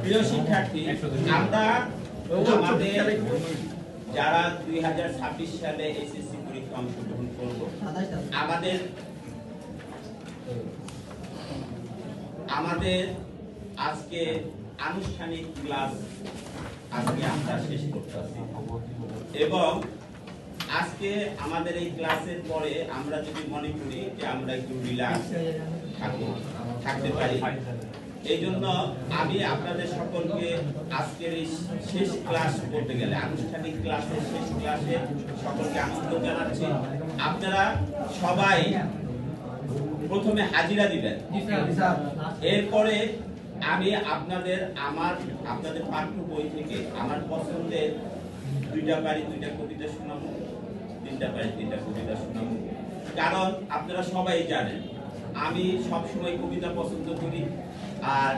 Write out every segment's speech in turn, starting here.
প্রিয় শিক্ষার্থী, আমরা আমাদের যারা 2026 সালে এসএসসি পরীক্ষা অংশগ্রহণ করব, আমাদের আজকে আনুষ্ঠানিক ক্লাস আজকে আমরা শেষ করতেছি এবং আজকে আমাদের এই ক্লাসের পরে আমরা যদি মনে করি যে আমরা একটু রিল্যাক্স থাকতে পারি, এই জন্য আমি আপনাদের সকলকে আজকের এই শেষ ক্লাস করতে গেলে আনুষ্ঠানিক ক্লাসের শেষ ক্লাসে সকলকে আমন্ত্রণ জানাচ্ছি। আপনারা সবাই প্রথমে হাজিরা দিবেন, এরপরে আমি আপনাদের পাঠ্য বই থেকে আমার পছন্দের 2টা পারি 2টা কবিতা শোনাবো, 3টা পারি 3টা কবিতা শোনাবো। কারণ আপনারা সবাই জানেন আমি সবসময় কবিতা পছন্দ করি, আর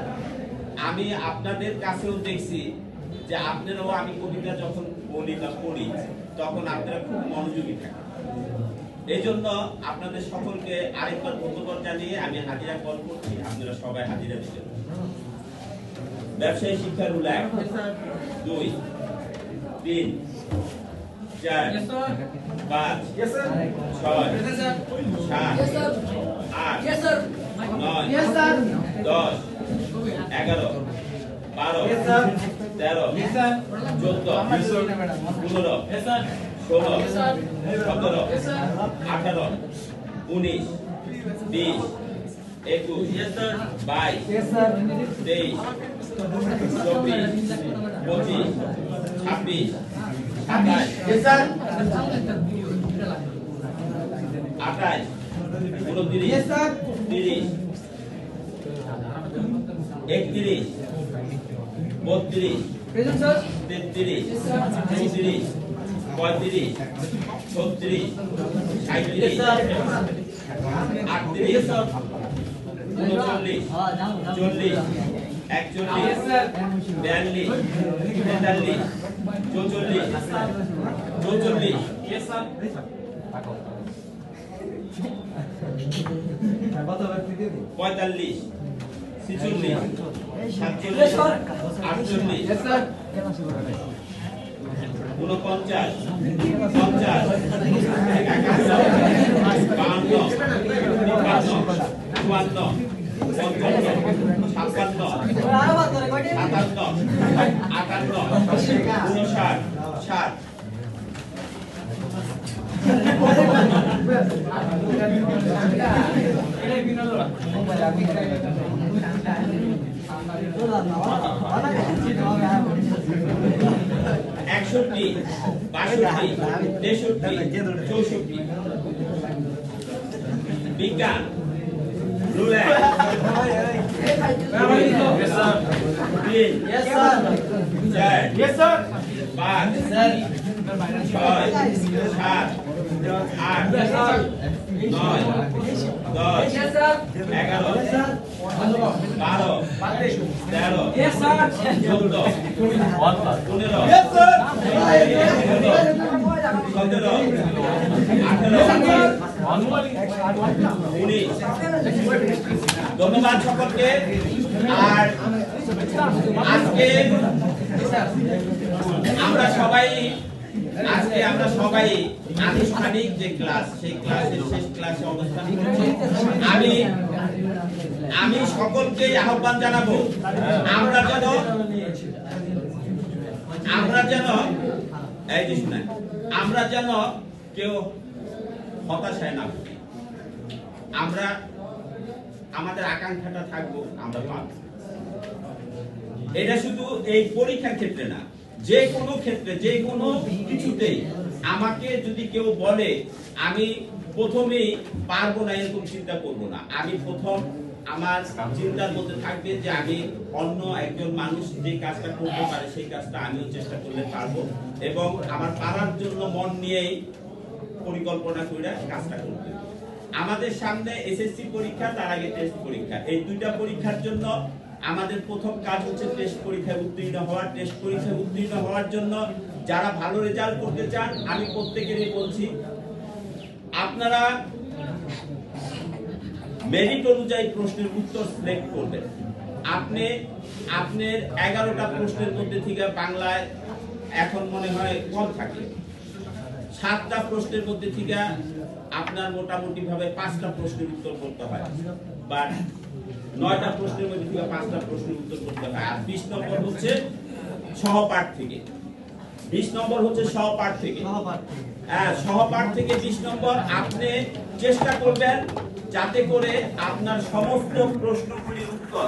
আমি আপনাদের কাছেও দেখছি যে আপনারাও আমি কবিতা যখন বলি বা পড়ি তখন আপনারা খুব মনোযোগী থাকেন। এই জন্য আপনাদের সকলকে আরেকবার ধন্যবাদ জানিয়ে আমি হাজিরা কল করছি, আপনারা সবাই হাজিরা দিবেন। ব্যবসায়ী শিক্ষা রুল 1, 2, 3, 4, 5, 6, 7, 8, 9, 10, 11, 12, 13, 14, 15, 16, 17, 18, 19, 20, 21, 22, 23, 24, 25, 26, 27, 28, 29, 30, 31, 32, 33, 34, 35, 36, 37, 38, 39, 40, 41, 42, 43, 44, 44, 45, 46, 47, 48, 49, 50, বিজ্ঞান রুল 1, 3, 4, 5, 6, 7, 8, 9, 10, 11, 12, 13, 14, 15, ধন্যবাদ সকলকে। আর আজকে আমরা সবাই আনুষ্ঠানিক যে ক্লাস, সেই ক্লাসের শেষ ক্লাসে অবস্থান করছি। আমি সকলকে আহ্বান জানাবো আমরা যেন কেউ হতাশায় না ভুগি। আমরা আমাদের আকাঙ্ক্ষাটা থাকবো আমরা পাবো। এটা শুধু এই পরীক্ষার ক্ষেত্রে না, যে কোনো ক্ষেত্রে যে কোনো কিছুতেই আমাকে যদি কেউ বলে আমি প্রথমেই পারবো না, এরকম চিন্তা করবো না। আমি প্রথম আমার চিন্তার মধ্যে থাকবে যে আমি অন্য একজন মানুষ যে কাজটা করতে পারে সেই কাজটা আমিও চেষ্টা করলে পারবো, এবং আমার পারার জন্য মন নিয়েই পরিকল্পনা করে কাজটা করতে। আমাদের সামনে এসএসসি পরীক্ষা, তার আগে টেস্ট পরীক্ষা। এই দুইটা পরীক্ষার জন্য আমাদের প্রথম কাজ হচ্ছে টেস্ট পরীক্ষায় উত্তীর্ণ হওয়া। টেস্ট পরীক্ষায় উত্তীর্ণ হওয়ার জন্য যারা ভালো রেজাল্ট করতে চান, আমি প্রত্যেকেরই বলছি, আপনারা মেরিট অনুযায়ী প্রশ্নের উত্তর সিলেক্ট করবেন। আপনি আপনার 11টা প্রশ্নের মধ্যে থেকে বাংলায় এখন মনে হয় কম থাকে, 7টা প্রশ্নের মধ্যে থেকে আপনার মোটামুটি ভাবে 5টা প্রশ্নের উত্তর করতে হয়, বা 9টা প্রশ্নের মধ্যে থেকে 5টা প্রশ্নের উত্তর করতে হয়। আর 20 নম্বর হচ্ছে সহপাঠ থেকে। 20 নম্বর হচ্ছে সহপাঠ থেকে। হ্যাঁ, সহপাঠ থেকে 20 নম্বর। আপনি চেষ্টা করবেন যাতে করে আপনার সমস্ত প্রশ্নগুলির উত্তর